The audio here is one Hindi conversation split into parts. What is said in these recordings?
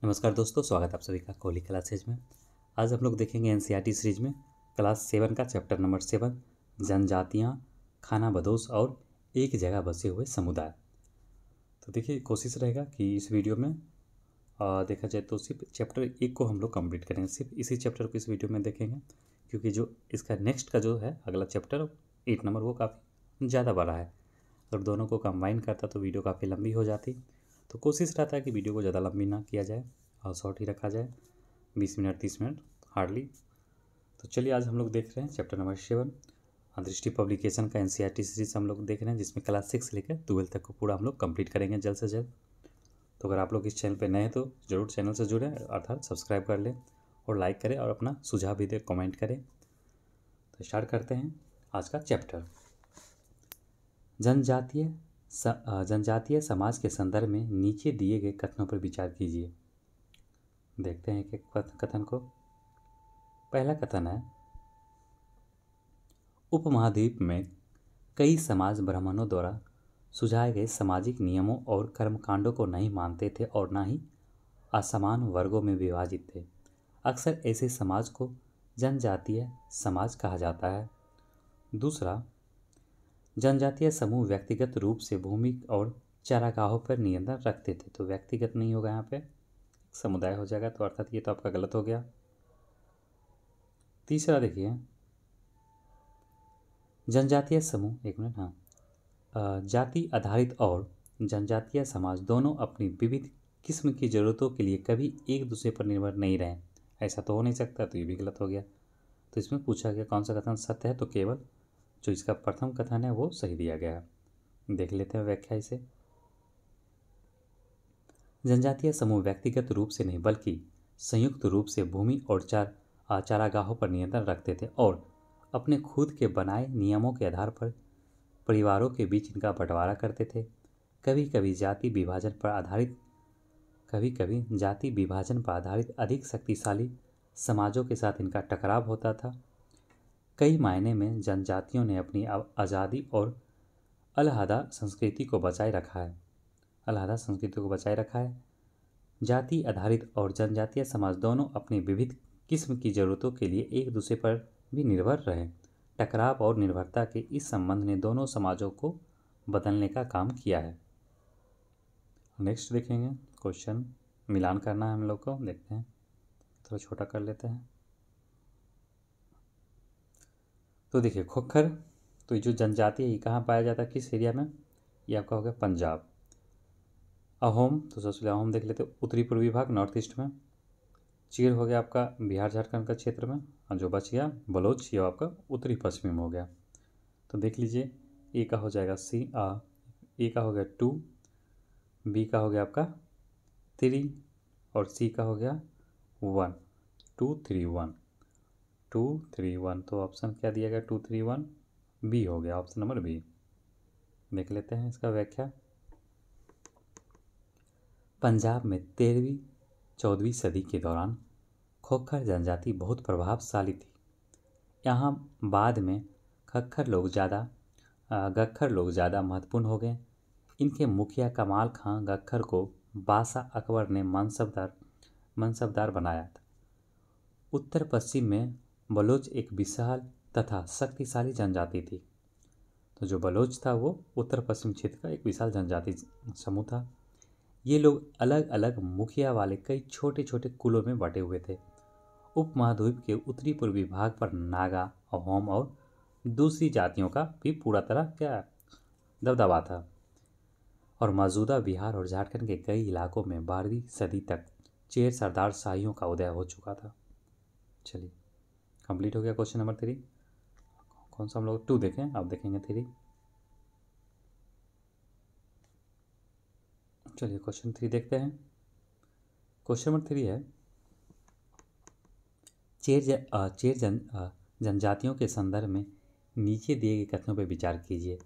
नमस्कार दोस्तों, स्वागत है आप सभी का कोहली क्लासेज में। आज हम लोग देखेंगे एनसीईआरटी सीरीज में क्लास 7 का चैप्टर नंबर 7 जनजातियाँ, खानाबदोश और एक जगह बसे हुए समुदाय। तो देखिए, कोशिश रहेगा कि इस वीडियो में देखा जाए तो सिर्फ चैप्टर 1 को हम लोग कंप्लीट करेंगे। सिर्फ इसी चैप्टर को इस वीडियो में देखेंगे, क्योंकि जो इसका नेक्स्ट का जो है अगला चैप्टर 8 नंबर, वो काफ़ी ज़्यादा बड़ा है। अगर दोनों को कंबाइन करता तो वीडियो काफ़ी लंबी हो जाती। तो कोशिश रहता है कि वीडियो को ज़्यादा लंबी ना किया जाए और शॉर्ट ही रखा जाए, 20 मिनट 30 मिनट हार्डली। तो चलिए, आज हम लोग देख रहे हैं चैप्टर नंबर 7 दृष्टि पब्लिकेशन का एनसीईआरटी सीरीज हम लोग देख रहे हैं, जिसमें क्लास 6 से लेकर 12 तक को पूरा हम लोग कंप्लीट करेंगे जल्द से जल्द। तो अगर आप लोग इस चैनल पर नए हैं तो ज़रूर चैनल से जुड़ें, अर्थात सब्सक्राइब कर लें और लाइक करें और अपना सुझाव भी दें, कमेंट करें। तो स्टार्ट करते हैं आज का चैप्टर। जनजातीय समाज के संदर्भ में नीचे दिए गए कथनों पर विचार कीजिए। देखते हैं एक एक कथन को। पहला कथन है, उपमहाद्वीप में कई समाज ब्राह्मणों द्वारा सुझाए गए सामाजिक नियमों और कर्मकांडों को नहीं मानते थे और न ही असमान वर्गों में विभाजित थे। अक्सर ऐसे समाज को जनजातीय समाज कहा जाता है। दूसरा, जनजातीय समूह व्यक्तिगत रूप से भूमि और चारागाहों पर नियंत्रण रखते थे। तो व्यक्तिगत नहीं होगा, यहाँ पे समुदाय हो जाएगा, तो अर्थात ये तो आपका गलत हो गया। तीसरा देखिए, जनजातीय समूह, एक मिनट, जाति आधारित और जनजातीय समाज दोनों अपनी विविध किस्म की ज़रूरतों के लिए कभी एक दूसरे पर निर्भर नहीं रहे। ऐसा तो हो नहीं सकता, तो ये भी गलत हो गया। तो इसमें पूछा गया कौन सा कथन सत्य है, तो केवल जो इसका प्रथम कथन है वो सही दिया गया है। देख लेते हैं व्याख्या इसे। जनजातीय समूह व्यक्तिगत रूप से नहीं बल्कि संयुक्त रूप से भूमि और चारागाहों पर नियंत्रण रखते थे और अपने खुद के बनाए नियमों के आधार पर परिवारों के बीच इनका बंटवारा करते थे। कभी कभी जाति विभाजन पर आधारित अधिक शक्तिशाली समाजों के साथ इनका टकराव होता था। कई मायने में जनजातियों ने अपनी आज़ादी और अलहदा संस्कृति को बचाए रखा है। जाति आधारित और जनजातीय समाज दोनों अपनी विविध किस्म की ज़रूरतों के लिए एक दूसरे पर भी निर्भर रहे। टकराव और निर्भरता के इस संबंध ने दोनों समाजों को बदलने का काम किया है। नेक्स्ट देखेंगे, क्वेश्चन मिलान करना है हम लोग को। देखते हैं, थोड़ा छोटा कर लेते हैं। तो देखिए, खोखर, तो ये जो जनजाति है ये कहाँ पाया जाता है, किस एरिया में? ये आपका हो गया पंजाब। अहोम, तो सबसे पहले अहोम देख लेते हैं, उत्तरी पूर्वी भाग, नॉर्थ ईस्ट में। चीर हो गया आपका बिहार झारखंड का क्षेत्र में, और जो बच गया बलोच, ये आपका उत्तरी पश्चिमी में हो गया। तो देख लीजिए, ए का हो जाएगा ए का हो गया 2, बी का हो गया आपका 3 और सी का हो गया 1। 2 3 1, 2 3 1, तो ऑप्शन क्या दिया गया? 2 3 1 बी हो गया, ऑप्शन नंबर बी। देख लेते हैं इसका व्याख्या। पंजाब में 13वीं-14वीं सदी के दौरान खोखर जनजाति बहुत प्रभावशाली थी। यहाँ बाद में गक्खर लोग ज़्यादा महत्वपूर्ण हो गए। इनके मुखिया कमाल खां गक्खर को बासा अकबर ने मनसबदार बनाया था। उत्तर पश्चिम में बलोच एक विशाल तथा शक्तिशाली जनजाति थी। तो जो बलोच था वो उत्तर पश्चिम क्षेत्र का एक विशाल जनजाति समूह था। ये लोग अलग अलग मुखिया वाले कई छोटे छोटे कुलों में बटे हुए थे। उपमहाद्वीप के उत्तरी पूर्वी भाग पर नागा, अहोम और दूसरी जातियों का भी पूरा तरह क्या दबदबा था, और मौजूदा बिहार और झारखंड के कई इलाकों में 12वीं सदी तक चेर सरदार शाहियों का उदय हो चुका था। चलिए, कंप्लीट हो गया क्वेश्चन नंबर 3। कौन सा हम लोग 2 देखें, अब देखेंगे 3। चलिए क्वेश्चन 3 देखते हैं। क्वेश्चन नंबर 3 है, जनजातियों के संदर्भ में नीचे दिए गए कथनों पर विचार कीजिए।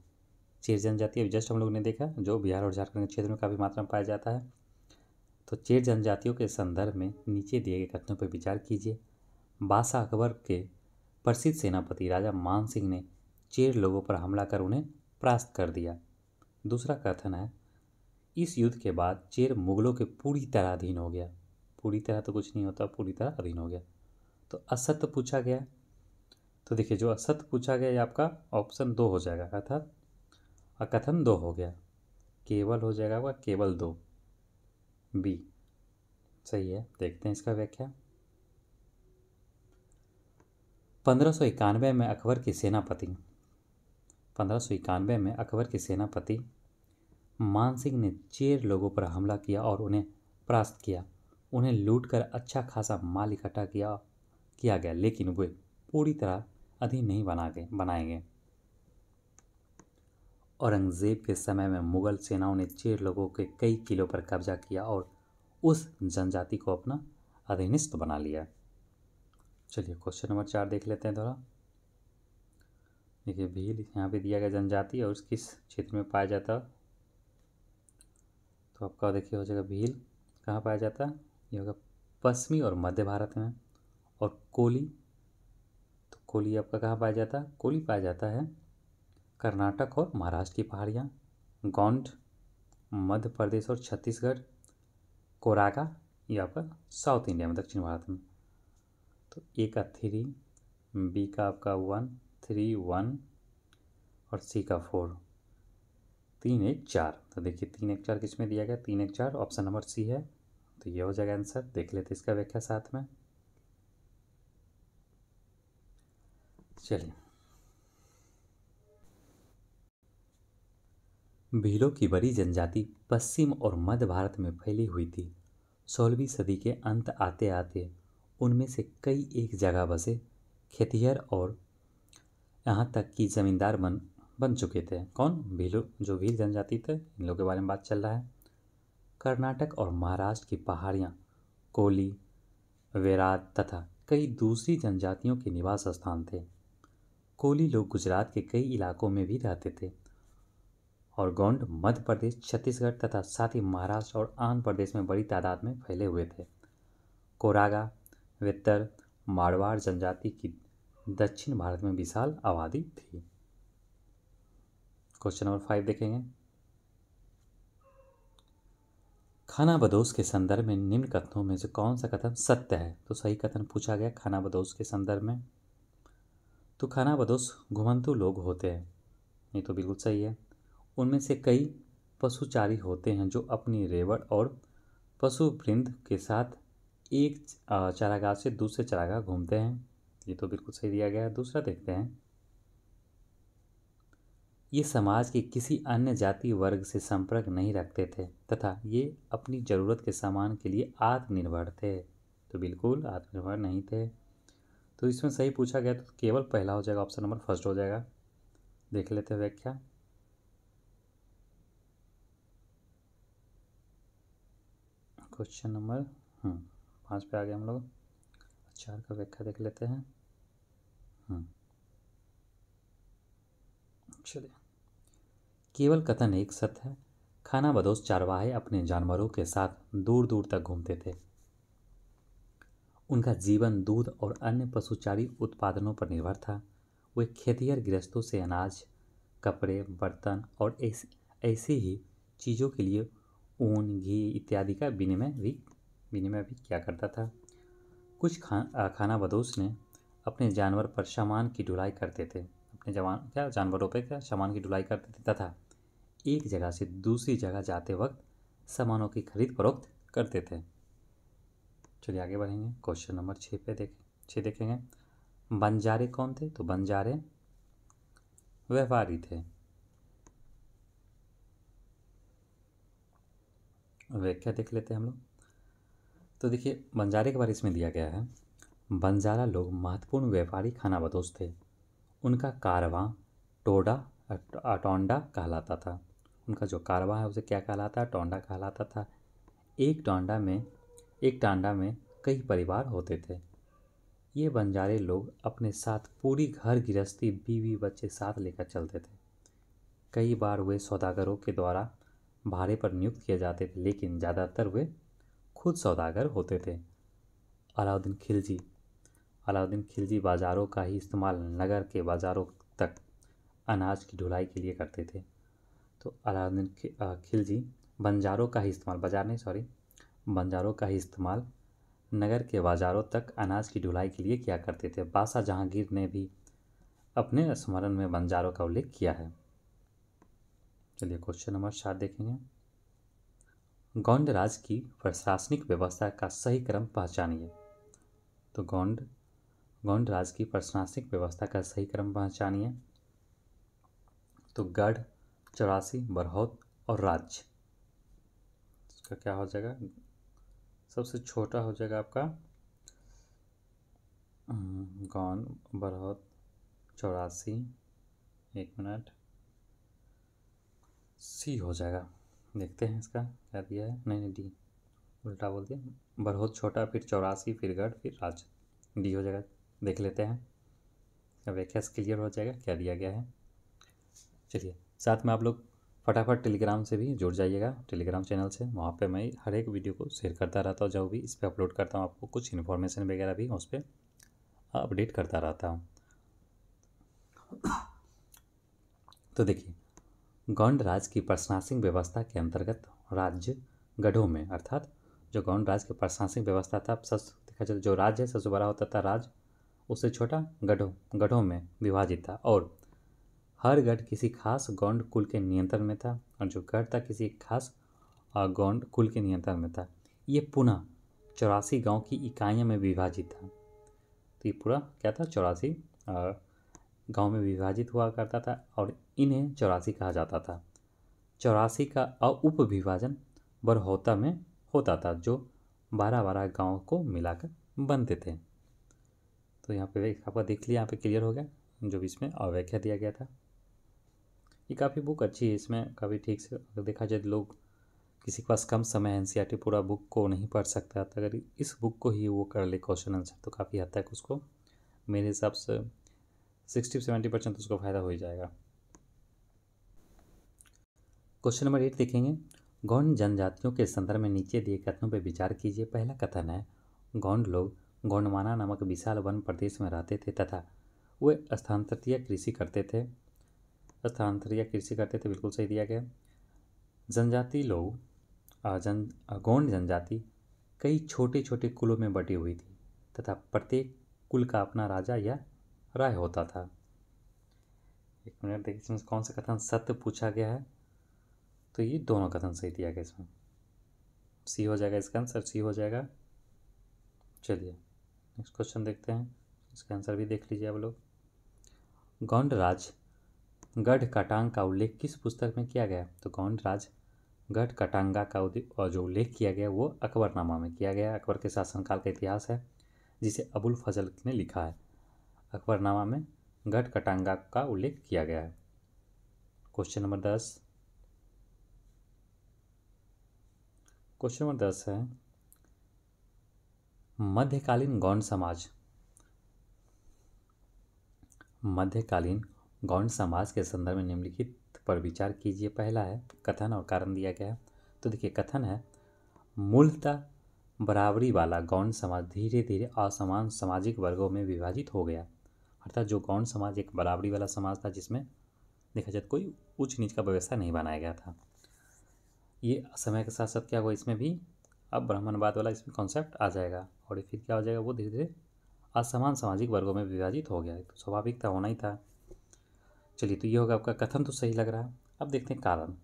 चेर जनजाति अभी जस्ट हम लोग ने देखा, जो बिहार और झारखंड के क्षेत्र में काफ़ी मात्रा में पाया जाता है। तो चेर जनजातियों के संदर्भ में नीचे दिए गए कथनों पर विचार कीजिए। बासा अकबर के प्रसिद्ध सेनापति राजा मान सिंह ने चेर लोगों पर हमला कर उन्हें परास्त कर दिया। दूसरा कथन है, इस युद्ध के बाद चेर मुगलों के पूरी तरह अधीन हो गया। पूरी तरह तो कुछ नहीं होता, पूरी तरह अधीन हो गया। तो असत्य पूछा गया, तो देखिए जो असत्य पूछा गया ये आपका ऑप्शन 2 हो जाएगा, अर्थात अकथन 2 हो गया, केवल हो जाएगा आपका केवल 2, बी सही है। देखते हैं इसका व्याख्या। 1591 में अकबर के सेनापति 1591 में अकबर के सेनापति मान सिंह ने चेर लोगों पर हमला किया और उन्हें परास्त किया। उन्हें लूटकर अच्छा खासा माल इकट्ठा किया गया, लेकिन वे पूरी तरह अधीन नहीं बनाए गए। औरंगजेब के समय में मुगल सेनाओं ने चेर लोगों के कई किलों पर कब्जा किया और उस जनजाति को अपना अधीनस्थ बना लिया। चलिए क्वेश्चन नंबर 4 देख लेते हैं थोड़ा। देखिए भील यहाँ पे दिया गया जनजाति और किस क्षेत्र में पाया जाता, तो आपका देखिए हो जाएगा भील कहाँ पाया जाता है, ये होगा पश्चिमी और मध्य भारत में। और कोली, तो कोली आपका कहाँ पाया जाता है, कोली पाया जाता है कर्नाटक और महाराष्ट्र की पहाड़ियाँ। गोंड मध्य प्रदेश और छत्तीसगढ़। कोरागा ये आपका साउथ इंडिया में, दक्षिण भारत में। तो ए का 3, बी का आपका 1 3 1 और सी का 4 3 1 4। तो देखिए 3 1 4 किस में दिया गया, 3 1 4 ऑप्शन नंबर सी है, तो ये हो जाएगा आंसर। देख लेते इसका व्याख्या साथ में। चलिए भीलों की बड़ी जनजाति पश्चिम और मध्य भारत में फैली हुई थी। 16वीं सदी के अंत आते आते उनमें से कई एक जगह बसे खेतिहर और यहाँ तक कि जमींदार बन चुके थे। कौन, भीलों, जो भील जनजाति थे, इन लोगों के बारे में बात चल रहा है। कर्नाटक और महाराष्ट्र की पहाड़ियाँ कोली, वेराद तथा कई दूसरी जनजातियों के निवास स्थान थे। कोली लोग गुजरात के कई इलाकों में भी रहते थे और गोंड मध्य प्रदेश, छत्तीसगढ़ तथा साथ ही महाराष्ट्र और आंध्र प्रदेश में बड़ी तादाद में फैले हुए थे। कोरागा, वेत्तर, मारवाड़ जनजाति की दक्षिण भारत में विशाल आबादी थी। क्वेश्चन नंबर 5 देखेंगे। खानाबदोश के संदर्भ में निम्न कथनों में से कौन सा कथन सत्य है, तो सही कथन पूछा गया खानाबदोश के संदर्भ में। तो खानाबदोश घुमंतु लोग होते हैं, ये तो बिल्कुल सही है। उनमें से कई पशुचारी होते हैं जो अपनी रेवड़ और पशु वृंद के साथ एक चारागाह से दूसरे चारागाह घूमते हैं, ये तो बिल्कुल सही दिया गया है। दूसरा देखते हैं। ये समाज के किसी अन्य जाति वर्ग से संपर्क नहीं रखते थे तथा ये अपनी ज़रूरत के सामान के लिए आत्मनिर्भर थे, तो बिल्कुल आत्मनिर्भर नहीं थे। तो इसमें सही पूछा गया तो केवल पहला हो जाएगा, ऑप्शन नंबर फर्स्ट हो जाएगा। देख लेते हैं व्याख्या। क्वेश्चन नंबर 5 पे आ गए हम लोग। 4 का व्याख्या देख लेते हैं। चलिए, केवल कथन एक सत्य है। खानाबदोश चारवाहे अपने जानवरों के साथ दूर दूर तक घूमते थे। उनका जीवन दूध और अन्य पशुचारी उत्पादनों पर निर्भर था। वे खेतिहर गृहस्थों से अनाज, कपड़े, बर्तन और ऐसी ही चीज़ों के लिए ऊन, घी इत्यादि का विनिमय भी किया करता था। कुछ खानाबदोश ने अपने जानवर पर सामान की ढुलाई करते थे, अपने जानवरों पर क्या सामान की ढुलाई करते थे तथा एक जगह से दूसरी जगह जाते वक्त सामानों की खरीद फरोख्त करते थे। चलिए आगे बढ़ेंगे। क्वेश्चन नंबर 6 पे 6 देखेंगे। बंजारे कौन थे, तो बंजारे व्यापारी थे। व्याख्या देख लेते हैं हम लोग। तो देखिए बंजारे के बारे में दिया गया है। बंजारा लोग महत्वपूर्ण व्यापारी खानाबदोश थे। उनका कारवां टोंडा कहलाता था। उनका जो कारवां है उसे क्या कहलाता है, टोंडा कहलाता था। एक टांडा में कई परिवार होते थे। ये बंजारे लोग अपने साथ पूरी घर गृहस्थी, बीवी बच्चे साथ लेकर चलते थे। कई बार वे सौदागरों के द्वारा भाड़े पर नियुक्त किए जाते थे, लेकिन ज़्यादातर वे खुद सौदागर होते थे। अलाउद्दीन खिलजी बाज़ारों का ही इस्तेमाल नगर के बाज़ारों तक अनाज की ढुलाई के लिए करते थे। तो अलाउद्दीन खिलजी बंजारों का ही इस्तेमाल नगर के बाजारों तक अनाज की ढुलाई के लिए किया करते थे। बादशाह जहांगीर ने भी अपने स्मरण में बंजारों का उल्लेख किया है। चलिए क्वेश्चन नंबर 7 देखेंगे। गौंड राज की प्रशासनिक व्यवस्था का सही क्रम पहचानिए। तो गौंड राज की प्रशासनिक व्यवस्था का सही क्रम पहचानिए। तो गढ़, चौरासी, बरहौत और राज्य। इसका क्या हो जाएगा? सबसे छोटा हो जाएगा आपका गौंड, बरहौत, चौरासी, 1 मिनट, सी हो जाएगा। देखते हैं इसका क्या दिया है। नहीं डी, उल्टा बोल दिया। बरहौत छोटा, फिर चौरासी, फिर गढ़, फिर राज्य, डी हो जाएगा। देख लेते हैं, अब व्याख्या क्लियर हो जाएगा क्या दिया गया है। चलिए साथ में आप लोग फटाफट टेलीग्राम से भी जुड़ जाइएगा, टेलीग्राम चैनल से। वहाँ पे मैं हर एक वीडियो को शेयर करता रहता हूँ, जो भी इस पर अपलोड करता हूँ आपको कुछ इन्फॉर्मेशन वगैरह भी उस पर अपडेट करता रहता हूँ। तो देखिए, गौंड राज की प्रशासनिक व्यवस्था के अंतर्गत राज्य गढ़ों में, अर्थात जो गौंड राज की प्रशासनिक व्यवस्था था, देखा जाए जो राज्य है सबसे बड़ा होता था राज, उससे छोटा गढ़ों में विभाजित था। और हर गढ़ किसी खास गौंड कुल के नियंत्रण में था, और जो गढ़ था किसी खास गौंड कुल के नियंत्रण में था। ये पुनः 84 गांव की इकाइयों में विभाजित था। तो ये पूरा क्या था? 84 गांव में विभाजित हुआ करता था, और इन्हें 84 कहा जाता था। 84 का उप विभाजन बरहौता में होता था, जो 12-12 गाँव को मिलाकर बनते थे। तो यहाँ पे आपका देख लिया, यहाँ पे क्लियर हो गया जो भी इसमें अव्याख्या दिया गया था। ये काफ़ी बुक अच्छी है, इसमें काफ़ी ठीक से अगर देखा जाए, लोग किसी के पास कम समय है, एनसीईआरटी पूरा बुक को नहीं पढ़ सकता, तो अगर इस बुक को ही वो कर ले क्वेश्चन आंसर, तो काफ़ी हद तक उसको मेरे हिसाब से 60-70% उसको फ़ायदा हो ही जाएगा। क्वेश्चन नंबर 8 देखेंगे। गौंड जनजातियों के संदर्भ में नीचे दिए कथनों पर विचार कीजिए। पहला कथन है, गौंड लोग गौंडमाना नामक विशाल वन प्रदेश में रहते थे तथा वे स्थानांतरीय कृषि करते थे। बिल्कुल सही दिया गया। जनजाति लोग गौंड जनजाति कई छोटे छोटे कुलों में बटी हुई थी तथा प्रत्येक कुल का अपना राजा या राय होता था। 1 मिनट देखिए, इसमें कौन सा कथन सत्य पूछा गया है। तो ये दोनों कथन सही दिया गया, इसमें सी हो जाएगा, इसका आंसर सी हो जाएगा। चलिए नेक्स्ट क्वेश्चन देखते हैं, इसका आंसर भी देख लीजिए आप लोग। गौंड राज गढ़ कटांग का उल्लेख किस पुस्तक में किया गया? तो गौंड राज गढ़ कटांगा का जो उल्लेख किया गया वो अकबरनामा में किया गया। अकबर के शासनकाल का इतिहास है, जिसे अबुल फजल ने लिखा है। अकबरनामा में गढ़ कटांगा का उल्लेख किया गया है। क्वेश्चन नंबर 10 है, मध्यकालीन गौंड समाज के संदर्भ में निम्नलिखित पर विचार कीजिए। पहला है, कथन और कारण दिया गया है। तो देखिए कथन है, मूलतः बराबरी वाला गौंड समाज धीरे धीरे असमान सामाजिक वर्गों में विभाजित हो गया। अर्थात जो गौंड समाज एक बराबरी वाला समाज था, जिसमें देखा जाए कोई उच्च नीच का व्यवस्था नहीं बनाया गया था। ये समय के साथ साथ क्या हुआ, इसमें भी अब ब्राह्मणवाद वाला इसमें कॉन्सेप्ट आ जाएगा, और फिर क्या हो जाएगा, वो धीरे धीरे असमान सामाजिक वर्गों में विभाजित हो गया। तो स्वाभाविक था, होना ही था। चलिए, तो ये होगा आपका कथन, तो सही लग रहा है। अब देखते हैं कारण।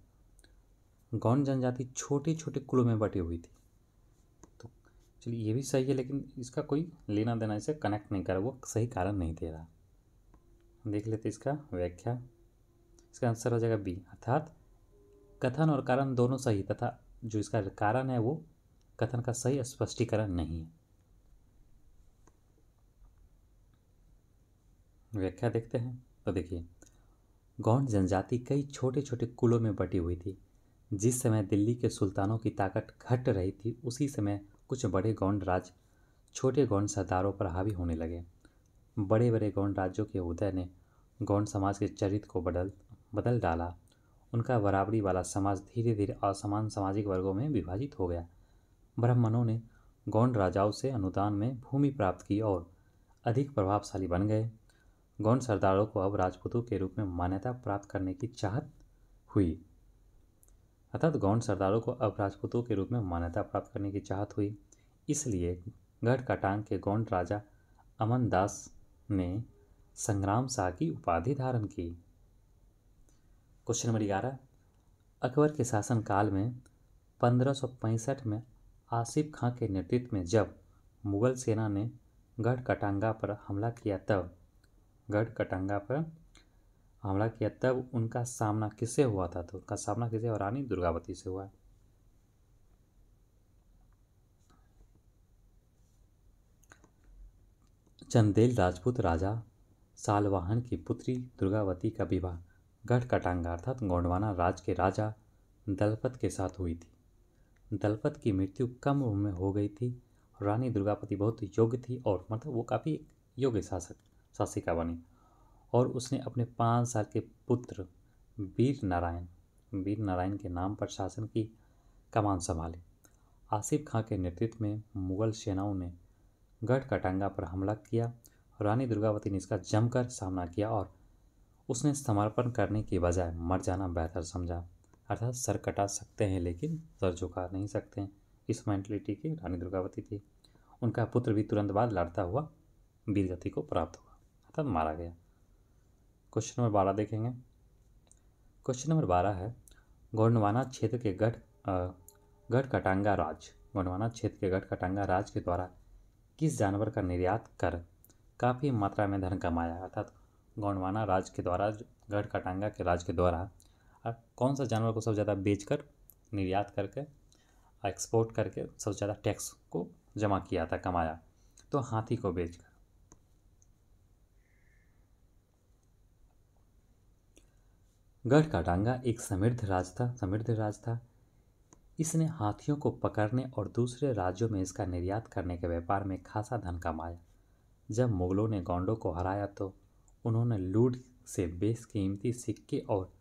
गौंड जनजाति छोटे छोटे कुलों में बटी हुई थी। तो चलिए ये भी सही है, लेकिन इसका कोई लेना देना इसे कनेक्ट नहीं कर रहा, वो सही कारण नहीं दे रहा। देख लेते इसका व्याख्या। इसका आंसर हो जाएगा बी, अर्थात कथन और कारण दोनों सही, तथा जो इसका कारण है वो कथन का सही स्पष्टीकरण नहीं है। व्याख्या देखते हैं। तो देखिए, गौंड जनजाति कई छोटे छोटे कुलों में बटी हुई थी। जिस समय दिल्ली के सुल्तानों की ताकत घट रही थी, उसी समय कुछ बड़े गौंड राज छोटे गौंड सरदारों पर हावी होने लगे। बड़े बड़े गौंड राज्यों के उदय ने गौंड समाज के चरित्र को बदल डाला। उनका बराबरी वाला समाज धीरे धीरे असमान सामाजिक वर्गों में विभाजित हो गया। ब्राह्मणों ने गौंड राजाओं से अनुदान में भूमि प्राप्त की और अधिक प्रभावशाली बन गए। गौंड सरदारों को अब राजपूतों के रूप में मान्यता प्राप्त करने की चाहत हुई। अर्थात गौंड सरदारों को अब राजपूतों के रूप में मान्यता प्राप्त करने की चाहत हुई। इसलिए गढ़ कटांग के गोंड राजा अमन दास ने संग्राम शाह की उपाधि धारण की। क्वेश्चन नंबर 11, अकबर के शासनकाल में 1565 में आसिफ खां के नेतृत्व में जब मुगल सेना ने गढ़ कटांगा पर हमला किया तब उनका सामना किससे हुआ था? तो उनका सामना किसे और रानी दुर्गावती से हुआ। चंदेल राजपूत राजा सालवाहन की पुत्री दुर्गावती का विवाह गढ़ कटांगा अर्थात गोंडवाना राज के राजा दलपत के साथ हुई थी। दलपत की मृत्यु कम उम्र में हो गई थी। रानी दुर्गावती बहुत योग्य थी और मतलब वो काफ़ी योग्य शासिका बनी और उसने अपने 5 साल के पुत्र वीर नारायण के नाम पर शासन की कमान संभाली। आसिफ खां के नेतृत्व में मुगल सेनाओं ने गढ़ कटांगा पर हमला किया। रानी दुर्गावती ने इसका जमकर सामना किया और उसने समर्पण करने की बजाय मर जाना बेहतर समझा। अर्थात सर कटा सकते हैं लेकिन सर झुका नहीं सकते हैं, इस मेंटलिटी की रानी दुर्गावती थी। उनका पुत्र भी तुरंत बाद लड़ता हुआ वीरगति को प्राप्त हुआ अर्थात मारा गया। क्वेश्चन नंबर 12 देखेंगे। क्वेश्चन नंबर 12 है, गोंडवाना क्षेत्र के गढ़ कटांगा राज के द्वारा किस जानवर का निर्यात कर काफ़ी मात्रा में धन कमाया? अर्थात गोंडवाना राज के द्वारा गढ़ कटांगा के राज के द्वारा कौन सा जानवर को सबसे ज़्यादा बेचकर निर्यात करके एक्सपोर्ट करके सबसे ज़्यादा टैक्स को जमा किया था, कमाया? तो हाथी को बेचकर। गढ़ कटांगा एक समृद्ध राज था। इसने हाथियों को पकड़ने और दूसरे राज्यों में इसका निर्यात करने के व्यापार में खासा धन कमाया। जब मुगलों ने गोंडों को हराया तो उन्होंने लूट से बेशकीमती सिक्के और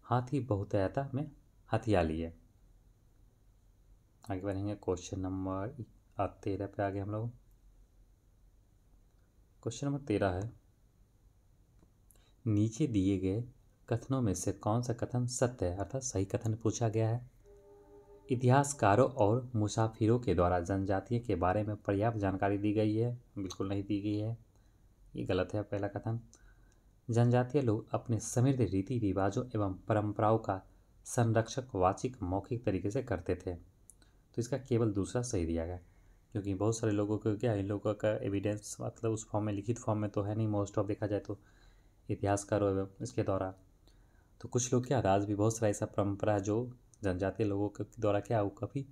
हाथी बहुतायत में हथिया लिए। आगे बढ़ेंगे क्वेश्चन नंबर 13 पे आगे हम लोग। क्वेश्चन नंबर 13 है, नीचे दिए गए कथनों में से कौन सा कथन सत्य है? अर्थात सही कथन पूछा गया है। इतिहासकारों और मुसाफिरों के द्वारा जनजातीय के बारे में पर्याप्त जानकारी दी गई है? बिल्कुल नहीं दी गई है, ये गलत है पहला कथन। जनजातीय लोग अपने समृद्ध रीति रिवाजों एवं परंपराओं का संरक्षक वाचिक मौखिक तरीके से करते थे, तो इसका केवल दूसरा सही दिया गया, क्योंकि बहुत सारे लोगों को क्या इन लोगों का एविडेंस मतलब उस फॉर्म में लिखित फॉर्म में तो है नहीं, मोस्ट ऑफ देखा जाए तो इतिहासकारों एवं इसके द्वारा। तो कुछ लोग क्या आज भी बहुत सारा ऐसा परंपरा है जो जनजातीय लोगों के द्वारा क्या वो काफ़ी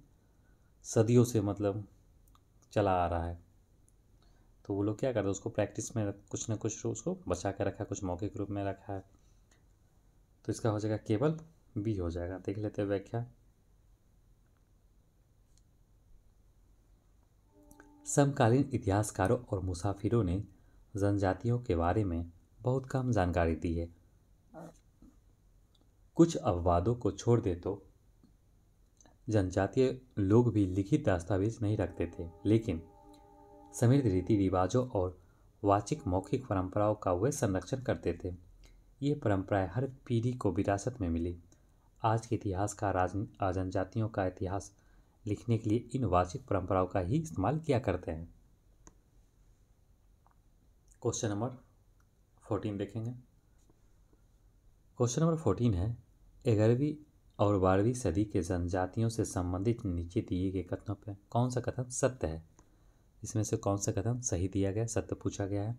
सदियों से मतलब चला आ रहा है, तो वो लोग क्या करते हैं उसको प्रैक्टिस में कुछ न कुछ उसको बचा के रखा है, कुछ मौखिक रूप में रखा है। तो इसका हो जाएगा केवल बी हो जाएगा। देख लेते हैं व्याख्या। समकालीन इतिहासकारों और मुसाफिरों ने जनजातियों के बारे में बहुत कम जानकारी दी है। कुछ अपवादों को छोड़ दे तो जनजातीय लोग भी लिखित दस्तावेज नहीं रखते थे, लेकिन समृद्ध रीति रिवाजों और वाचिक मौखिक परंपराओं का वे संरक्षण करते थे। ये परंपराएं हर पीढ़ी को विरासत में मिली। आज के इतिहासकार जनजातियों का इतिहास लिखने के लिए इन वाचिक परंपराओं का ही इस्तेमाल किया करते हैं। क्वेश्चन नंबर 14 देखेंगे। क्वेश्चन नंबर 14 है, 11वीं और 12वीं सदी के जनजातियों से संबंधित नीचे दिए गए कथनों पर कौन सा कथन सत्य है? इसमें से कौन सा कथन सही दिया गया, सत्य पूछा गया है?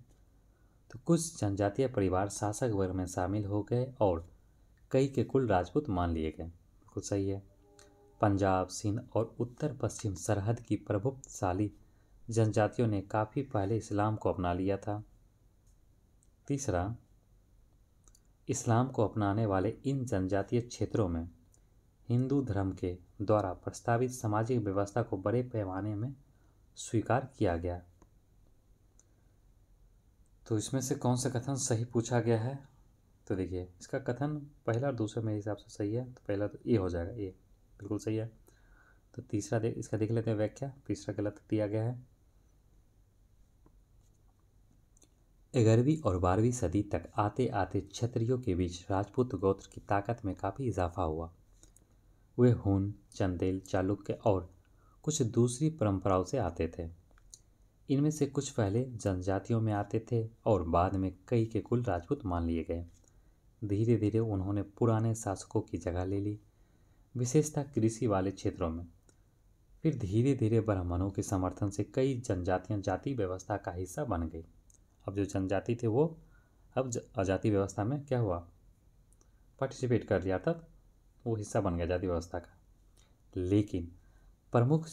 तो कुछ जनजातीय परिवार शासक वर्ग में शामिल हो गए और कई के कुल राजपूत मान लिए गए, बिल्कुल सही है। पंजाब, सिंध और उत्तर पश्चिम सरहद की प्रभुत्वशाली जनजातियों ने काफ़ी पहले इस्लाम को अपना लिया था। तीसरा, इस्लाम को अपनाने वाले इन जनजातीय क्षेत्रों में हिंदू धर्म के द्वारा प्रस्तावित सामाजिक व्यवस्था को बड़े पैमाने में स्वीकार किया गया। तो इसमें से कौन सा कथन सही पूछा गया है? तो देखिए इसका कथन पहला और दूसरा मेरे हिसाब से सही है, तो पहला तो ए हो जाएगा, ए बिल्कुल सही है। तो तीसरा इसका देख लेते हैं व्याख्या। तीसरा गलत दिया गया है। 11वीं और 12वीं सदी तक आते आते क्षत्रियों के बीच राजपूत गोत्र की ताकत में काफ़ी इजाफा हुआ। वे हून, चंदेल, चालुक्य और कुछ दूसरी परंपराओं से आते थे। इनमें से कुछ पहले जनजातियों में आते थे और बाद में कई के कुल राजपूत मान लिए गए। धीरे धीरे उन्होंने पुराने शासकों की जगह ले ली, विशेषतः कृषि वाले क्षेत्रों में। फिर धीरे धीरे ब्राह्मणों के समर्थन से कई जनजातियां जाति व्यवस्था का हिस्सा बन गई। अब जो जनजाति थे वो अब जाति व्यवस्था में क्या हुआ, पार्टिसिपेट कर लिया, अर्थात वो हिस्सा बन गया जाति व्यवस्था का। लेकिन प्रमुख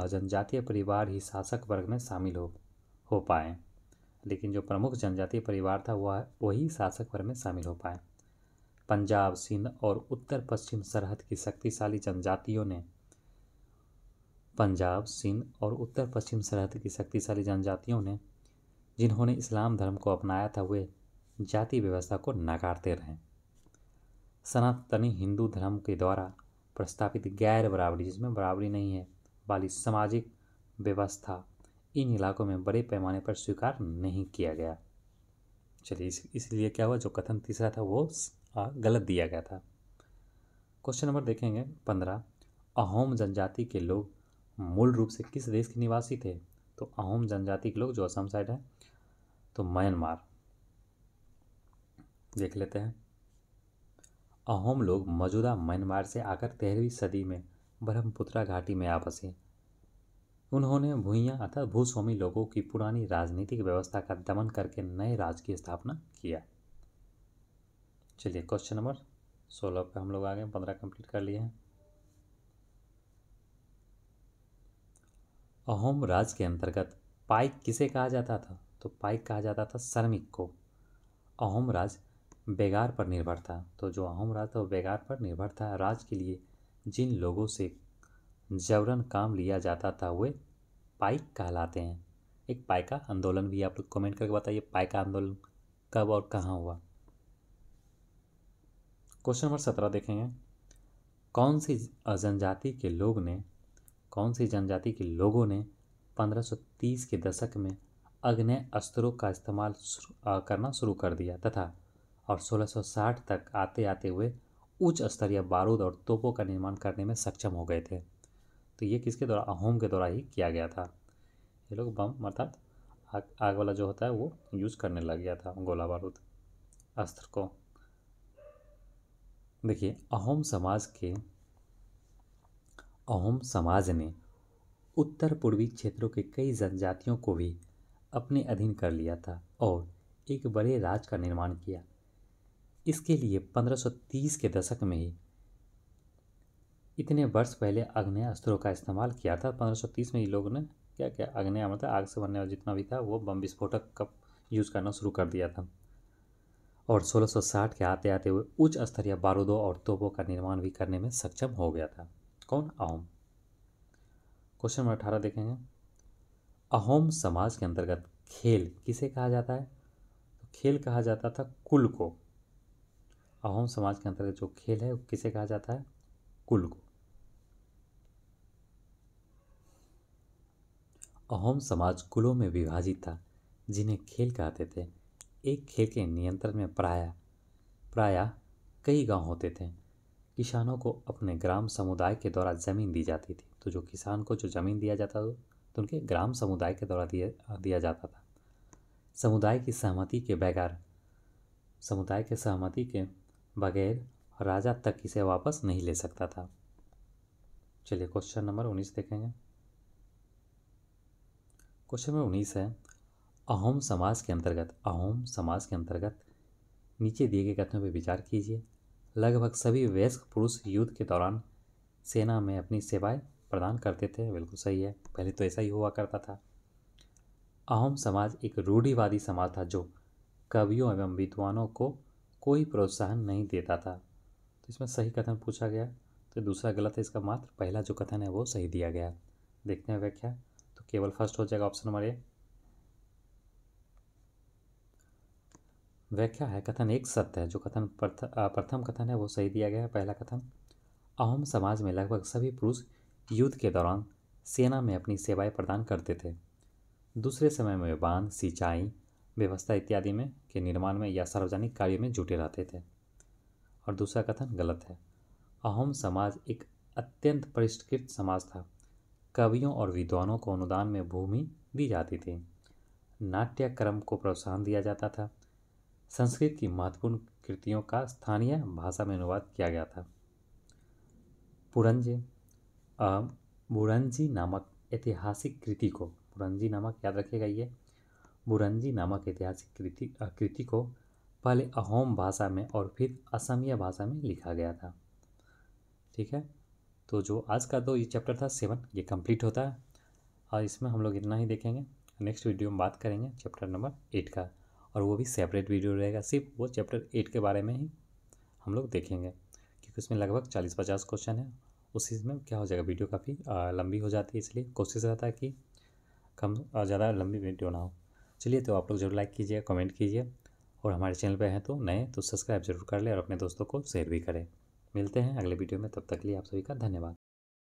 जनजातीय परिवार ही शासक वर्ग में शामिल हो पाए। लेकिन जो प्रमुख जनजातीय परिवार था वही शासक वर्ग में शामिल हो पाए। पंजाब, सिंध और उत्तर पश्चिम सरहद की शक्तिशाली जनजातियों ने जिन्होंने इस्लाम धर्म को अपनाया था, वे जाति व्यवस्था को नकारते रहे। सनातनी हिंदू धर्म के द्वारा प्रस्तावित गैर बराबरी, जिसमें बराबरी नहीं है, वाली सामाजिक व्यवस्था इन इलाकों में बड़े पैमाने पर स्वीकार नहीं किया गया। चलिए, इसलिए क्या हुआ, जो कथन तीसरा था वो गलत दिया गया था। क्वेश्चन नंबर देखेंगे 15। अहोम जनजाति के लोग मूल रूप से किस देश के निवासी थे? तो अहोम जनजाति के लोग जो असम साइड है, तो म्यांमार। देख लेते हैं। अहोम लोग मौजूदा म्यांमार से आकर 13वीं सदी में ब्रह्मपुत्रा घाटी में आ बसे। उन्होंने भूइयां अर्थात भूस्वामी लोगों की पुरानी राजनीतिक व्यवस्था का दमन करके नए राज्य की स्थापना किया। चलिए, क्वेश्चन नंबर 16 पे हम लोग आ गए, 15 कंप्लीट कर लिए हैं। अहोम राज के अंतर्गत पाइक किसे कहा जाता था? तो पाइक कहा जाता था श्रमिक को। अहोम राज बेगार पर निर्भर था। तो जो अहोम राज था वो बेगार पर निर्भर था। राज के लिए जिन लोगों से जबरन काम लिया जाता था वे पाइक कहलाते हैं। एक पाइका आंदोलन भी आप लोग कमेंट करके बताइए, पाइका आंदोलन कब और कहाँ हुआ। क्वेश्चन नंबर 17 देखेंगे। कौन सी जनजाति के लोगों ने 1530 के दशक में आग्नेय अस्त्रों का इस्तेमाल करना शुरू कर दिया तथा और 1660 तक आते आते हुए उच्च स्तरीय बारूद और तोपों का निर्माण करने में सक्षम हो गए थे? तो ये किसके द्वारा? अहोम के द्वारा ही किया गया था। ये लोग बम अर्थात आग वाला जो होता है वो यूज़ करने लग गया था, गोला बारूद अस्त्र को। देखिए, अहोम समाज ने उत्तर पूर्वी क्षेत्रों के कई जनजातियों को भी अपने अधीन कर लिया था और एक बड़े राज का निर्माण किया। इसके लिए 1530 के दशक में ही इतने वर्ष पहले आग्नेय अस्त्रों का इस्तेमाल किया था। 1530 में ही लोगों ने क्या क्या आग्नेय मतलब आग से बनने वाला जितना भी था वो बम विस्फोटक का यूज़ करना शुरू कर दिया था और 1660 के आते आते हुए उच्च स्तरीय बारूदों और तोपों का निर्माण भी करने में सक्षम हो गया था। कौन? अहोम। क्वेश्चन नंबर 18 देखेंगे। अहोम समाज के अंतर्गत खेल किसे कहा जाता है? तो खेल कहा जाता था कुल को। अहोम समाज के अंतर्गत जो खेल है वो किसे कहा जाता है? कुल को। अहोम समाज कुलों में विभाजित था जिन्हें खेल कहते थे। एक खेल के नियंत्रण में प्रायः कई गांव होते थे। किसानों को अपने ग्राम समुदाय के द्वारा जमीन दी जाती थी। तो जो किसान को जो जमीन दिया जाता था तो उनके ग्राम समुदाय के द्वारा दिया जाता था। समुदाय की सहमति के बगैर राजा तक इसे वापस नहीं ले सकता था। चलिए, क्वेश्चन नंबर 19 देखेंगे। क्वेश्चन नंबर 19 है, अहोम समाज के अंतर्गत नीचे दिए गए कथनों पर विचार कीजिए। लगभग सभी वयस्क पुरुष युद्ध के दौरान सेना में अपनी सेवाएं प्रदान करते थे। बिल्कुल सही है, पहले तो ऐसा ही हुआ करता था। अहोम समाज एक रूढ़िवादी समाज था जो कवियों एवं विद्वानों को कोई प्रोत्साहन नहीं देता था। तो इसमें सही कथन पूछा गया तो दूसरा गलत है, इसका मात्र पहला जो कथन है वो सही दिया गया। देखते हैं व्याख्या, तो केवल फर्स्ट हो जाएगा ऑप्शन नंबर ए। व्याख्या है, कथन एक सत्य है। जो कथन प्रथम कथन है वो सही दिया गया है, पहला कथन। अहोम समाज में लगभग सभी पुरुष युद्ध के दौरान सेना में अपनी सेवाएं प्रदान करते थे। दूसरे समय में बांध, सिंचाई व्यवस्था इत्यादि में के निर्माण में या सार्वजनिक कार्यों में जुटे रहते थे। और दूसरा कथन गलत है। अहोम समाज एक अत्यंत परिष्कृत समाज था। कवियों और विद्वानों को अनुदान में भूमि दी जाती थी। नाट्यक्रम को प्रोत्साहन दिया जाता था। संस्कृत की महत्वपूर्ण कृतियों का स्थानीय भाषा में अनुवाद किया गया था। पुरंजे बुरंजी नामक ऐतिहासिक कृति को, बुरंजी नामक, याद रखिएगा ये, बुरंजी नामक ऐतिहासिक कृति को पहले अहोम भाषा में और फिर असमिया भाषा में लिखा गया था। ठीक है, तो जो आज का ये चैप्टर था 7, ये कंप्लीट होता है और इसमें हम लोग इतना ही देखेंगे। नेक्स्ट वीडियो में बात करेंगे चैप्टर नंबर 8 का, और वो भी सेपरेट वीडियो रहेगा, सिर्फ वो चैप्टर 8 के बारे में ही हम लोग देखेंगे, क्योंकि उसमें लगभग 40-50 क्वेश्चन है। उसी में क्या हो जाएगा, वीडियो काफ़ी लंबी हो जाती है, इसलिए कोशिश रहता है कि कम ज़्यादा लंबी वीडियो ना हो। चलिए, तो आप लोग जरूर लाइक कीजिए, कमेंट कीजिए, और हमारे चैनल पे हैं तो नए तो सब्सक्राइब जरूर कर लें और अपने दोस्तों को शेयर भी करें। मिलते हैं अगले वीडियो में, तब तक के लिए आप सभी का धन्यवाद।